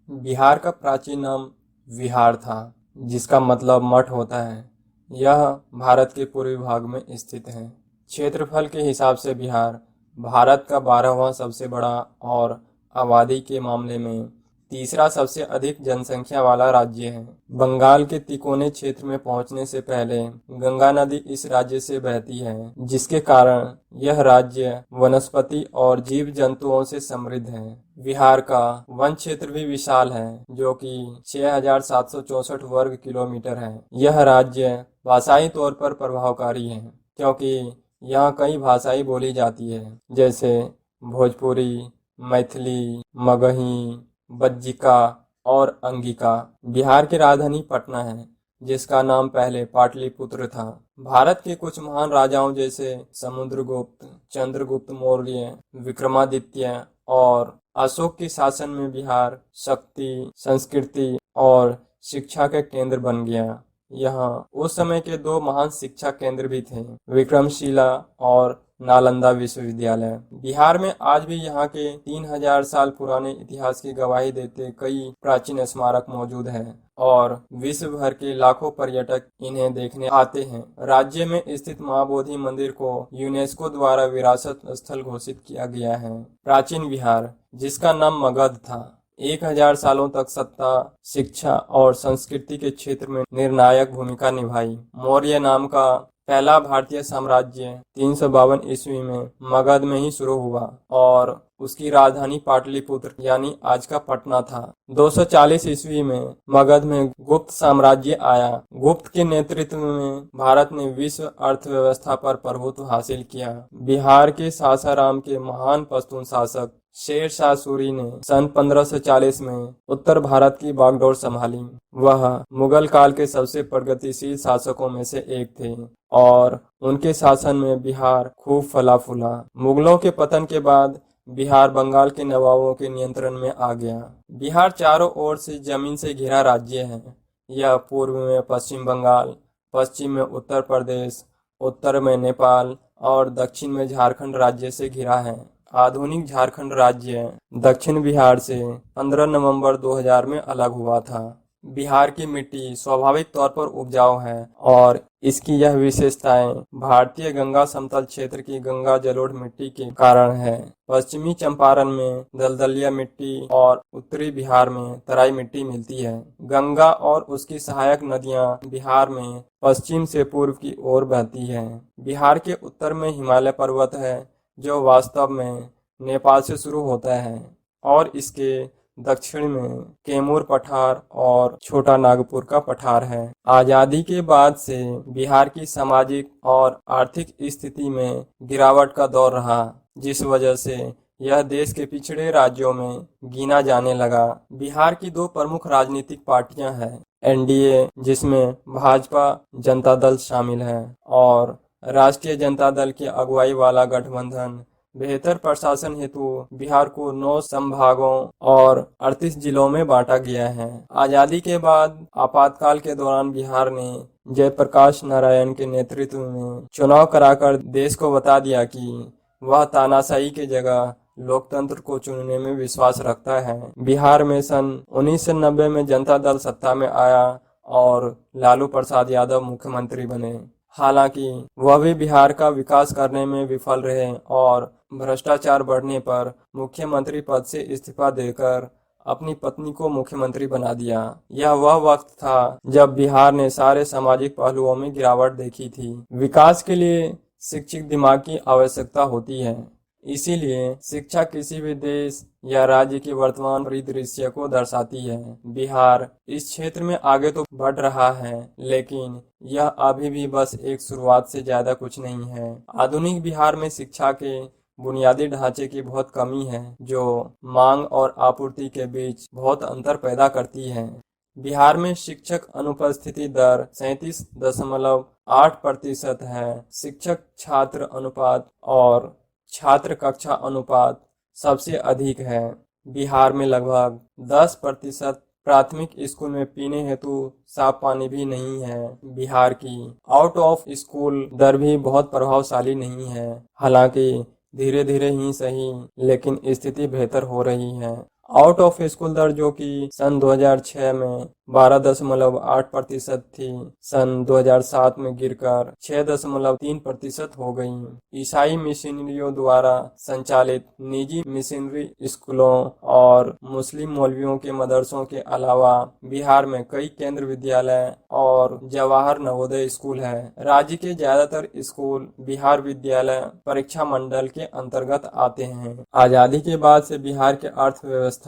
बिहार का प्राचीन नाम विहार था, जिसका मतलब मठ होता है। यह भारत के पूर्वी भाग में स्थित है। क्षेत्रफल के हिसाब से बिहार भारत का 12वां सबसे बड़ा और आबादी के मामले में तीसरा सबसे अधिक जनसंख्या वाला राज्य है। बंगाल के तिकोने क्षेत्र में पहुंचने से पहले गंगा नदी इस राज्य से बहती है, जिसके कारण यह राज्य वनस्पति और जीव जंतुओं से समृद्ध है। बिहार का वन क्षेत्र भी विशाल है, जो कि 6,764 वर्ग किलोमीटर है। यह राज्य भाषाई तौर पर प्रभावकारी है, क्योंकि यहाँ कई भाषाएं बोली जाती है, जैसे भोजपुरी, मैथिली, मगही, बज्जिका और अंगिका। बिहार की राजधानी पटना है, जिसका नाम पहले पाटलिपुत्र था। भारत के कुछ महान राजाओं जैसे समुद्रगुप्त, चंद्रगुप्त मौर्य, विक्रमादित्य और अशोक के शासन में बिहार शक्ति, संस्कृति और शिक्षा का केंद्र बन गया। यहाँ उस समय के दो महान शिक्षा केंद्र भी थे, विक्रमशिला और नालंदा विश्वविद्यालय। बिहार में आज भी यहाँ के 3,000 साल पुराने इतिहास की गवाही देते कई प्राचीन स्मारक मौजूद हैं और विश्व भर के लाखों पर्यटक इन्हें देखने आते हैं। राज्य में स्थित महाबोधि मंदिर को यूनेस्को द्वारा विरासत स्थल घोषित किया गया है। प्राचीन बिहार, जिसका नाम मगध था, 1,000 सालों तक सत्ता, शिक्षा और संस्कृति के क्षेत्र में निर्णायक भूमिका निभाई। मौर्य नाम का पहला भारतीय साम्राज्य 352 ईस्वी में मगध में ही शुरू हुआ और उसकी राजधानी पाटलिपुत्र यानी आज का पटना था। 240 ईस्वी में मगध में गुप्त साम्राज्य आया। गुप्त के नेतृत्व में भारत ने विश्व अर्थव्यवस्था पर प्रभुत्व हासिल किया। बिहार के सासाराम के महान पश्तून शासक शेर शाह सूरी ने सन 1540 में उत्तर भारत की बागडोर संभाली। वह मुगल काल के सबसे प्रगतिशील शासकों में से एक थे और उनके शासन में बिहार खूब फला फूला। मुगलों के पतन के बाद बिहार बंगाल के नवाबों के नियंत्रण में आ गया। बिहार चारों ओर से जमीन से घिरा राज्य है। यह पूर्व में पश्चिम बंगाल, पश्चिम में उत्तर प्रदेश, उत्तर में नेपाल और दक्षिण में झारखंड राज्य से घिरा है। आधुनिक झारखंड राज्य दक्षिण बिहार से 15 नवंबर 2000 में अलग हुआ था। बिहार की मिट्टी स्वाभाविक तौर पर उपजाऊ है और इसकी यह विशेषताएं भारतीय गंगा समतल क्षेत्र की गंगा जलोढ़ मिट्टी के कारण है। पश्चिमी चंपारण में दलदलिया मिट्टी और उत्तरी बिहार में तराई मिट्टी मिलती है। गंगा और उसकी सहायक नदियां बिहार में पश्चिम से पूर्व की ओर बहती हैं। बिहार के उत्तर में हिमालय पर्वत है, जो वास्तव में नेपाल से शुरू होता है और इसके दक्षिण में कैमूर पठार और छोटा नागपुर का पठार है। आजादी के बाद से बिहार की सामाजिक और आर्थिक स्थिति में गिरावट का दौर रहा, जिस वजह से यह देश के पिछड़े राज्यों में गिना जाने लगा। बिहार की दो प्रमुख राजनीतिक पार्टियां हैं, एनडीए, जिसमें भाजपा जनता दल शामिल है, और राष्ट्रीय जनता दल की अगुवाई वाला गठबंधन। बेहतर प्रशासन हेतु बिहार को 9 संभागों और 38 जिलों में बांटा गया है। आजादी के बाद आपातकाल के दौरान बिहार ने जयप्रकाश नारायण के नेतृत्व में चुनाव कराकर देश को बता दिया कि वह तानाशाही के जगह लोकतंत्र को चुनने में विश्वास रखता है। बिहार में सन 1990 में जनता दल सत्ता में आया और लालू प्रसाद यादव मुख्यमंत्री बने। हालांकि वह भी बिहार का विकास करने में विफल रहे और भ्रष्टाचार बढ़ने पर मुख्यमंत्री पद से इस्तीफा देकर अपनी पत्नी को मुख्यमंत्री बना दिया। यह वह वक्त था जब बिहार ने सारे सामाजिक पहलुओं में गिरावट देखी थी। विकास के लिए शिक्षित दिमाग की आवश्यकता होती है, इसीलिए शिक्षा किसी भी देश या राज्य के वर्तमान परिदृश्य को दर्शाती है। बिहार इस क्षेत्र में आगे तो बढ़ रहा है, लेकिन यह अभी भी बस एक शुरुआत से ज्यादा कुछ नहीं है। आधुनिक बिहार में शिक्षा के बुनियादी ढांचे की बहुत कमी है, जो मांग और आपूर्ति के बीच बहुत अंतर पैदा करती है। बिहार में शिक्षक अनुपस्थिति दर 37.8% है। शिक्षक छात्र अनुपात और छात्र कक्षा अनुपात सबसे अधिक है। बिहार में लगभग 10% प्राथमिक स्कूल में पीने हेतु साफ पानी भी नहीं है। बिहार की आउट ऑफ स्कूल दर भी बहुत प्रभावशाली नहीं है। हालांकि धीरे धीरे ही सही, लेकिन स्थिति बेहतर हो रही है। आउट ऑफ स्कूल दर जो कि सन 2006 में 12.8% थी, सन 2007 में गिरकर 6.3% हो गई। ईसाई मिशनरियों द्वारा संचालित निजी मिशनरी स्कूलों और मुस्लिम मौलवियों के मदरसों के अलावा बिहार में कई केंद्र विद्यालय और जवाहर नवोदय स्कूल है। राज्य के ज्यादातर स्कूल बिहार विद्यालय परीक्षा मंडल के अंतर्गत आते हैं। आजादी के बाद से बिहार की अर्थव्यवस्था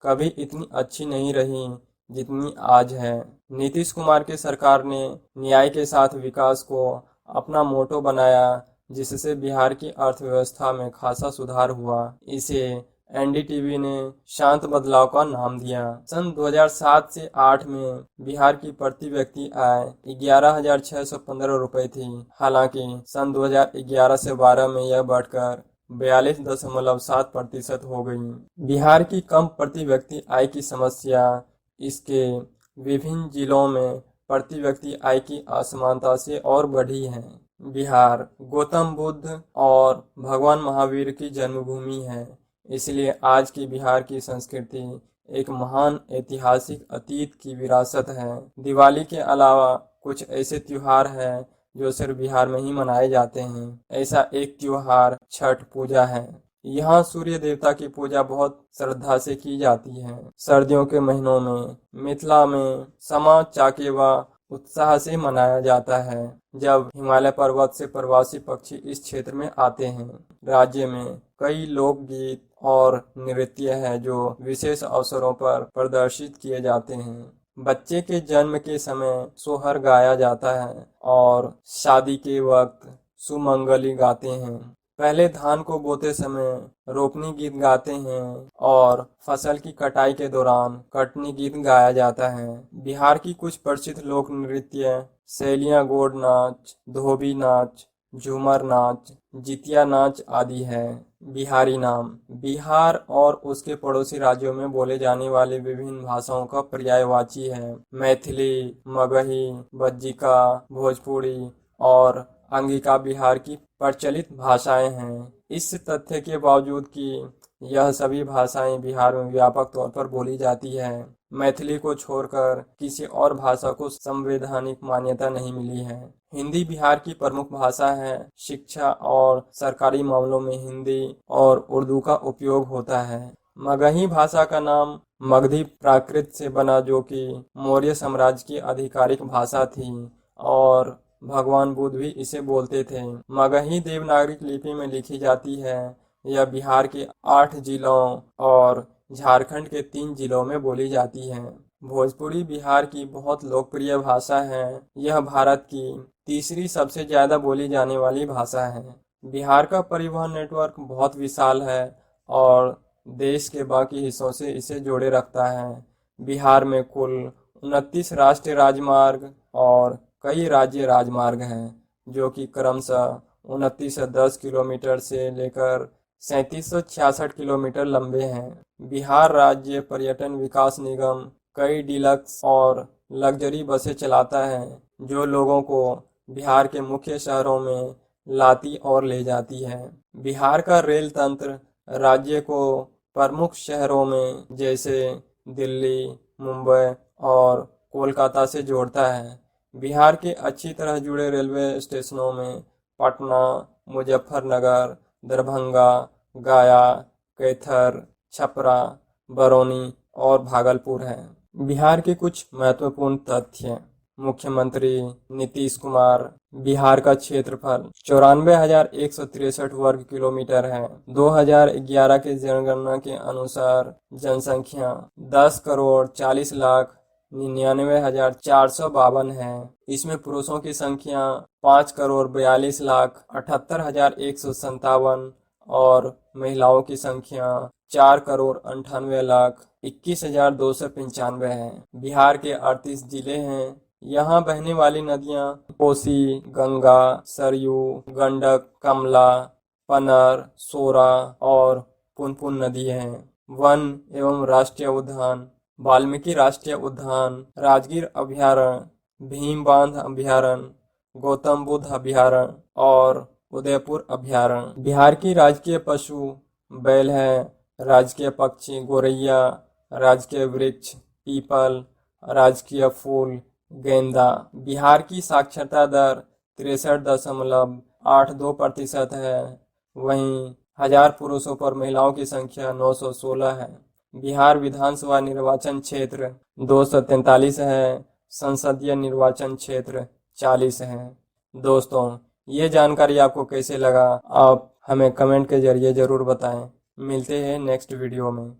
कभी इतनी अच्छी नहीं रही जितनी आज है। नीतीश कुमार की सरकार ने न्याय के साथ विकास को अपना मोटो बनाया, जिससे बिहार की अर्थव्यवस्था में खासा सुधार हुआ। इसे एनडीटीवी ने शांत बदलाव का नाम दिया। सन 2007 से 8 में बिहार की प्रति व्यक्ति आय 11,615 रुपए थी। हालांकि सन 2011 से 12 में यह बढ़कर 42.7% हो गई। बिहार की कम प्रति व्यक्ति आय की समस्या इसके विभिन्न जिलों में प्रति व्यक्ति आय की असमानता से और बढ़ी है। बिहार गौतम बुद्ध और भगवान महावीर की जन्मभूमि है, इसलिए आज की बिहार की संस्कृति एक महान ऐतिहासिक अतीत की विरासत है। दिवाली के अलावा कुछ ऐसे त्योहार हैं जो सिर्फ बिहार में ही मनाए जाते हैं। ऐसा एक त्योहार छठ पूजा है। यहाँ सूर्य देवता की पूजा बहुत श्रद्धा से की जाती है। सर्दियों के महीनों में मिथिला में समा चाकेवा उत्साह से मनाया जाता है, जब हिमालय पर्वत से प्रवासी पक्षी इस क्षेत्र में आते हैं। राज्य में कई लोकगीत और नृत्य हैं जो विशेष अवसरों पर प्रदर्शित किए जाते हैं। बच्चे के जन्म के समय सोहर गाया जाता है और शादी के वक्त सुमंगली गाते हैं। पहले धान को बोते समय रोपनी गीत गाते हैं और फसल की कटाई के दौरान कटनी गीत गाया जाता है। बिहार की कुछ प्रसिद्ध लोक नृत्य शैलियाँ गोड़ नाच, धोबी नाच, झूमर नाच, जितिया नाच आदि है। बिहारी नाम बिहार और उसके पड़ोसी राज्यों में बोले जाने वाली विभिन्न भाषाओं का पर्यायवाची है। मैथिली, मगही, बज्जिका, भोजपुरी और अंगिका बिहार की प्रचलित भाषाएं हैं। इस तथ्य के बावजूद कि यह सभी भाषाएं बिहार में व्यापक तौर पर बोली जाती है, मैथिली को छोड़कर किसी और भाषा को संवैधानिक मान्यता नहीं मिली है। हिंदी बिहार की प्रमुख भाषा है। शिक्षा और सरकारी मामलों में हिंदी और उर्दू का उपयोग होता है। मगही भाषा का नाम मगधी प्राकृत से बना, जो कि मौर्य साम्राज्य की आधिकारिक भाषा थी और भगवान बुद्ध भी इसे बोलते थे। मगही देवनागरी लिपि में लिखी जाती है। यह बिहार के 8 जिलों और झारखंड के 3 जिलों में बोली जाती है। भोजपुरी बिहार की बहुत लोकप्रिय भाषा है। यह भारत की तीसरी सबसे ज्यादा बोली जाने वाली भाषा है। बिहार का परिवहन नेटवर्क बहुत विशाल है और देश के बाकी हिस्सों से इसे जोड़े रखता है। बिहार में कुल 29 राष्ट्रीय राजमार्ग और कई राज्य राजमार्ग हैं, जो कि क्रमशः 2910 किलोमीटर से लेकर 3766 किलोमीटर लंबे हैं। बिहार राज्य पर्यटन विकास निगम कई डीलक्स और लग्जरी बसें चलाता है, जो लोगों को बिहार के मुख्य शहरों में लाती और ले जाती है। बिहार का रेल तंत्र राज्य को प्रमुख शहरों में जैसे दिल्ली, मुंबई और कोलकाता से जोड़ता है। बिहार के अच्छी तरह जुड़े रेलवे स्टेशनों में पटना, मुजफ्फरनगर, दरभंगा, गया, कैथर, छपरा, बरौनी और भागलपुर हैं। बिहार के कुछ महत्वपूर्ण तथ्य। मुख्यमंत्री नीतीश कुमार। बिहार का क्षेत्रफल 94,163 वर्ग किलोमीटर है। 2011 के जनगणना के अनुसार जनसंख्या 10,40,99,452 है। इसमें पुरुषों की संख्या 5,42,78,157 और महिलाओं की संख्या 4,98,21,295 है। बिहार के 38 जिले हैं। यहाँ बहने वाली नदियाँ कोसी, गंगा, सरयू, गंडक, कमला, पनर, सोरा और पुनपुन नदी हैं। वन एवं राष्ट्रीय उद्यान वाल्मीकि राष्ट्रीय उद्यान, राजगीर अभयारण्य, भीम बांध अभयारण्य, गौतम बुद्ध अभयारण्य और उदयपुर अभयारण्य। बिहार की राजकीय पशु बैल है राजकीय पक्षी गौरैया, राजकीय वृक्ष पीपल, राजकीय फूल गेंदा। बिहार की साक्षरता दर 63.82% है। वहीं 1000 पुरुषों पर महिलाओं की संख्या 916 है। बिहार विधानसभा निर्वाचन क्षेत्र 243 है। संसदीय निर्वाचन क्षेत्र 40 है। दोस्तों, ये जानकारी आपको कैसे लगा, आप हमें कमेंट के जरिए ज़रूर बताएं। मिलते हैं नेक्स्ट वीडियो में।